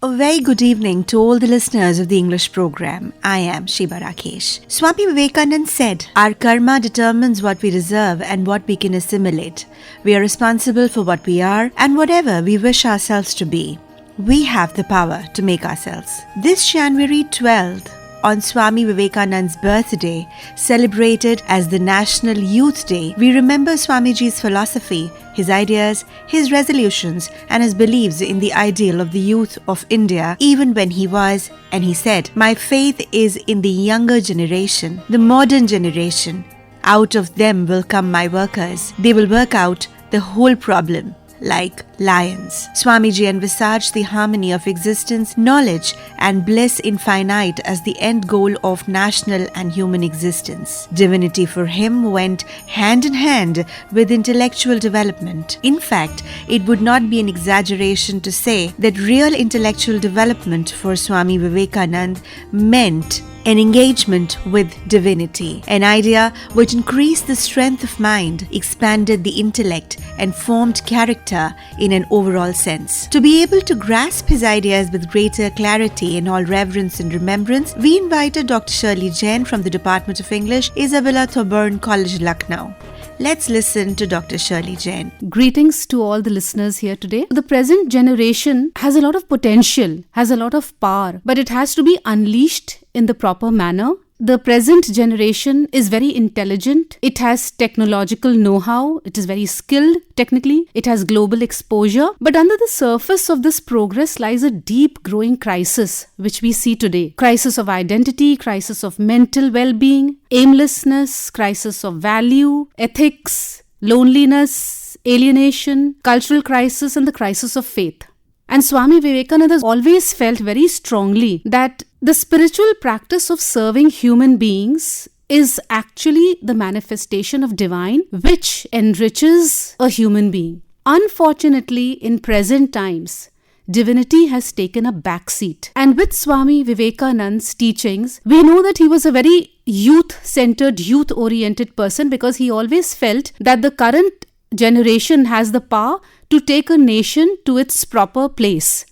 A very good evening to all the listeners of the English program. I am Shiba Rakesh. Swami Vivekanand said, "Our karma determines what we deserve and what we can assimilate. We are responsible for what we are and whatever we wish ourselves to be. We have the power to make ourselves." This January 12th, on Swami Vivekanand's birthday, celebrated as the National Youth Day, we remember Swamiji's philosophy, his ideas, his resolutions, and his beliefs in the ideal of the youth of India, even when he was, and he said, "My faith is in the younger generation, the modern generation. Out of them will come my workers. They will work out the whole problem. Like lions." Swamiji envisaged the harmony of existence, knowledge, and bliss infinite as the end goal of national and human existence. Divinity for him went hand in hand with intellectual development. In fact, it would not be an exaggeration to say that real intellectual development for Swami Vivekanand meant an engagement with divinity, an idea which increased the strength of mind, expanded the intellect, and formed character in an overall sense. To be able to grasp his ideas with greater clarity in all reverence and remembrance, we invited Dr. Shirley Jain from the Department of English, Isabella Thoburn College, Lucknow. Let's listen to Dr. Shirley Jain. Greetings to all the listeners here today. The present generation has a lot of potential, has a lot of power, but it has to be unleashed in the proper manner. The present generation is very intelligent. It has technological know-how. It is very skilled technically. It has global exposure. But under the surface of this progress lies a deep growing crisis, which we see today. Crisis of identity, crisis of mental well-being, aimlessness, crisis of value, ethics, loneliness, alienation, cultural crisis, and the crisis of faith. And Swami Vivekananda has always felt very strongly that the spiritual practice of serving human beings is actually the manifestation of divine, which enriches a human being. Unfortunately, in present times, divinity has taken a backseat. And with Swami Vivekanand's teachings, we know that he was a very youth-centered, youth-oriented person, because he always felt that the current generation has the power to take a nation to its proper place,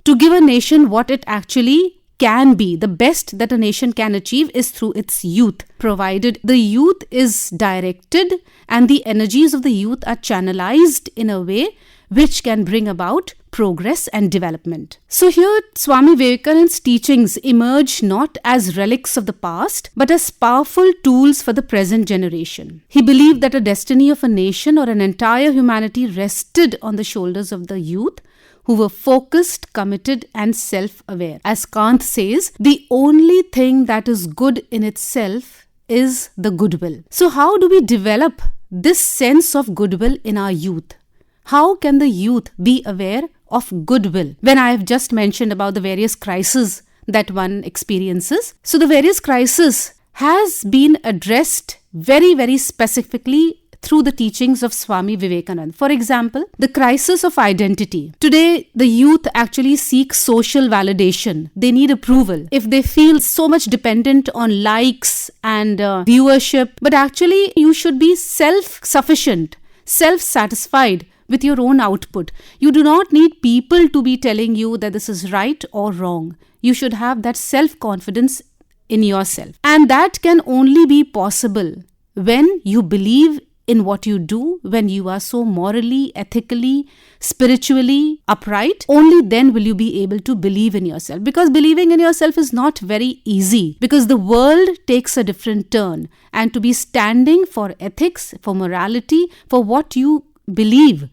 to give a nation what it actually can be. The best that a nation can achieve is through its youth, provided the youth is directed and the energies of the youth are channelized in a way which can bring about progress and development. So here Swami Vivekanand's teachings emerge not as relics of the past, but as powerful tools for the present generation. He believed that a destiny of a nation or an entire humanity rested on the shoulders of the youth, who were focused, committed, and self-aware. As Kant says, the only thing that is good in itself is the goodwill. So how do we develop this sense of goodwill in our youth? How can the youth be aware of goodwill when I have just mentioned about the various crises that one experiences? So the various crises has been addressed very, very specifically through the teachings of Swami Vivekananda. For example, the crisis of identity. Today, the youth actually seek social validation. They need approval. If they feel so much dependent on likes and viewership, but actually you should be self-sufficient, self-satisfied with your own output. You do not need people to be telling you that this is right or wrong. You should have that self-confidence in yourself. And that can only be possible when you believe in what you do, when you are so morally, ethically, spiritually upright. Only then will you be able to believe in yourself. Because believing in yourself is not very easy, because the world takes a different turn. And to be standing for ethics, for morality, for what you believe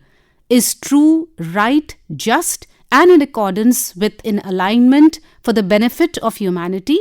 is true, right, just, and in accordance with, in alignment for the benefit of humanity,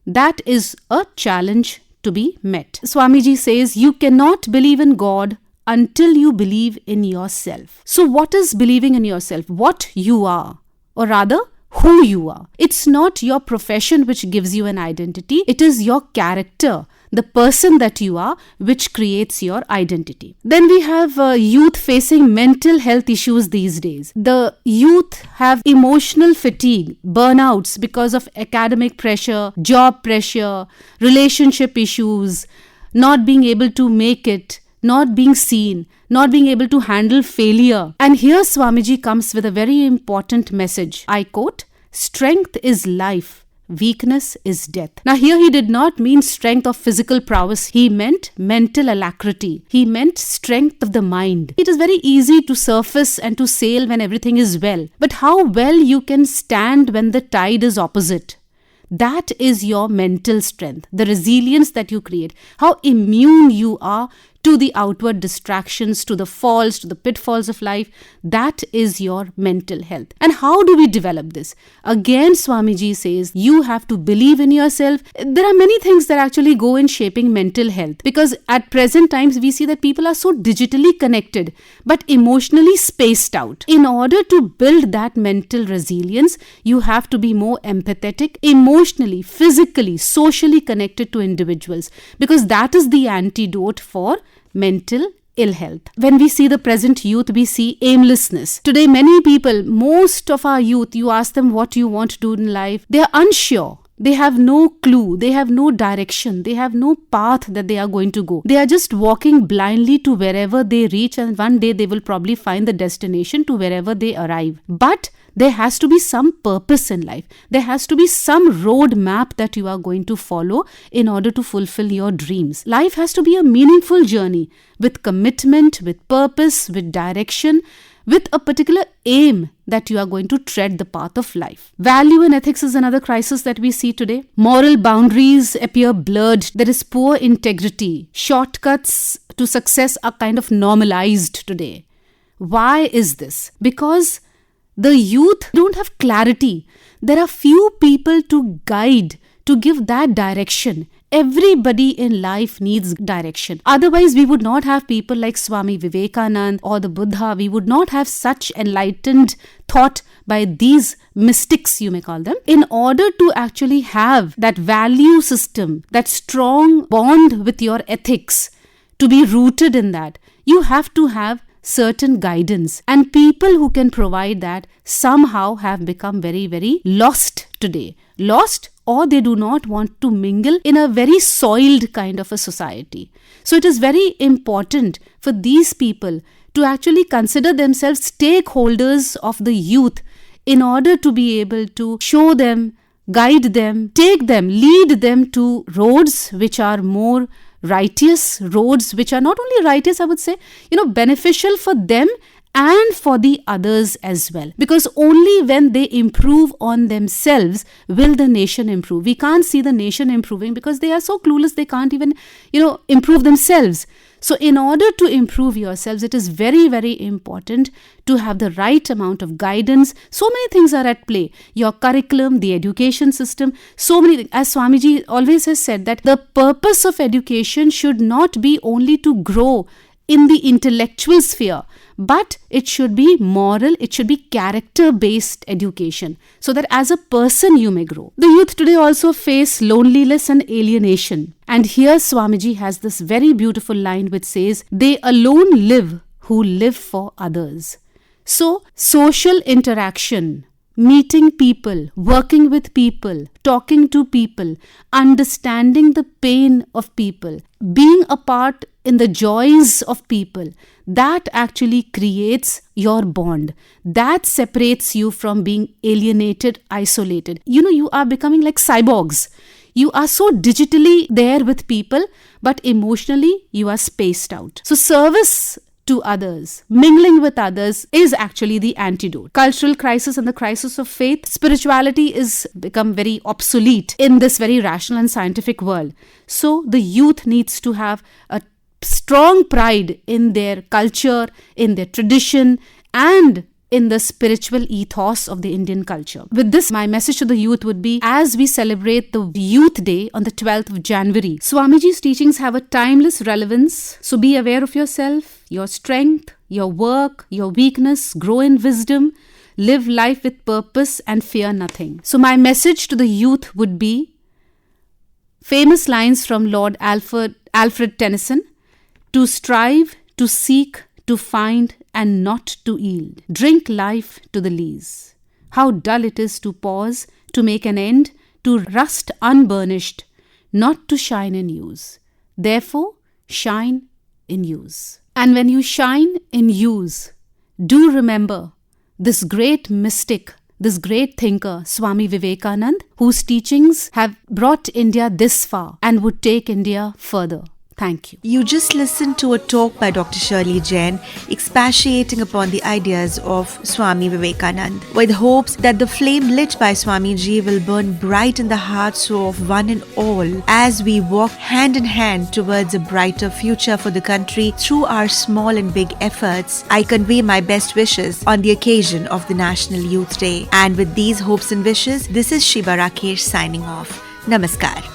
that is a challenge to be met. Swamiji says, you cannot believe in God until you believe in yourself. So what is believing in yourself? What you are, or rather, who you are. It's not your profession which gives you an identity. It is your character, the person that you are, which creates your identity. Then we have youth facing mental health issues these days. The youth have emotional fatigue, burnouts because of academic pressure, job pressure, relationship issues, not being able to make it, not being seen, not being able to handle failure. And here Swamiji comes with a very important message. I quote, Strength is life, weakness is death. Now here he did not mean strength of physical prowess. He meant mental alacrity. He meant strength of the mind. It is very easy to surface and to sail when everything is well. But how well you can stand when the tide is opposite. That is your mental strength, the resilience that you create. How immune you are to the outward distractions, to the falls, to the pitfalls of life. That is your mental health. And how do we develop this? Again, Swamiji says, you have to believe in yourself. There are many things that actually go in shaping mental health, because at present times we see that people are so digitally connected but emotionally spaced out. In order to build that mental resilience, you have to be more empathetic, emotionally, physically, socially connected to individuals, because that is the antidote for mental ill health. When we see the present youth, we see aimlessness. Today, many people, most of our youth, you ask them what you want to do in life, they are unsure. They have no clue, they have no direction, they have no path that they are going to go. They are just walking blindly to wherever they reach, and one day they will probably find the destination to wherever they arrive. But there has to be some purpose in life. There has to be some road map that you are going to follow in order to fulfill your dreams. Life has to be a meaningful journey with commitment, with purpose, with direction, with a particular aim that you are going to tread the path of life. Value and ethics is another crisis that we see today. Moral boundaries appear blurred. There is poor integrity. Shortcuts to success are kind of normalized today. Why is this? Because the youth don't have clarity. There are few people to guide, to give that direction. Everybody in life needs direction. Otherwise, we would not have people like Swami Vivekanand or the Buddha. We would not have such enlightened thought by these mystics, you may call them. In order to actually have that value system, that strong bond with your ethics, to be rooted in that, you have to have certain guidance, and people who can provide that somehow have become very, very lost today. Lost, or they do not want to mingle in a very soiled kind of a society. So it is very important for these people to actually consider themselves stakeholders of the youth in order to be able to show them, guide them, take them, lead them to roads which are more righteous, roads which are not only righteous, I would say, beneficial for them and for the others as well. Because only when they improve on themselves will the nation improve. We can't see the nation improving because they are so clueless, they can't even, improve themselves. So in order to improve yourselves, it is very, very important to have the right amount of guidance. So many things are at play. Your curriculum, the education system, so many things. As Swamiji always has said, that the purpose of education should not be only to grow in the intellectual sphere, but it should be moral, it should be character-based education, so that as a person you may grow. The youth today also face loneliness and alienation. And here Swamiji has this very beautiful line which says, they alone live who live for others. So, social interaction, meeting people, working with people, talking to people, understanding the pain of people, being a part in the joys of people, that actually creates your bond. That separates you from being alienated, isolated. You are becoming like cyborgs. You are so digitally there with people, but emotionally you are spaced out. So service to others, mingling with others is actually the antidote. Cultural crisis and the crisis of faith, spirituality is become very obsolete in this very rational and scientific world. So the youth needs to have a strong pride in their culture, in their tradition, and in the spiritual ethos of the Indian culture. With this, my message to the youth would be, as we celebrate the Youth Day on the 12th of January, Swamiji's teachings have a timeless relevance. So be aware of yourself, your strength, your work, your weakness, grow in wisdom, live life with purpose and fear nothing. So my message to the youth would be famous lines from Lord Alfred Tennyson: to strive, to seek, to find, and not to yield. Drink life to the lees. How dull it is to pause, to make an end, to rust unburnished, not to shine in use. Therefore, shine in use. And when you shine in use, do remember this great mystic this great thinker, Swami Vivekanand, whose teachings have brought India this far and would take India further. Thank you. You just listened to a talk by Dr. Shirley Jain expatiating upon the ideas of Swami Vivekanand, with hopes that the flame lit by Swamiji will burn bright in the hearts of one and all as we walk hand in hand towards a brighter future for the country through our small and big efforts. I convey my best wishes on the occasion of the National Youth Day. And with these hopes and wishes, this is Shiba Rakesh signing off. Namaskar.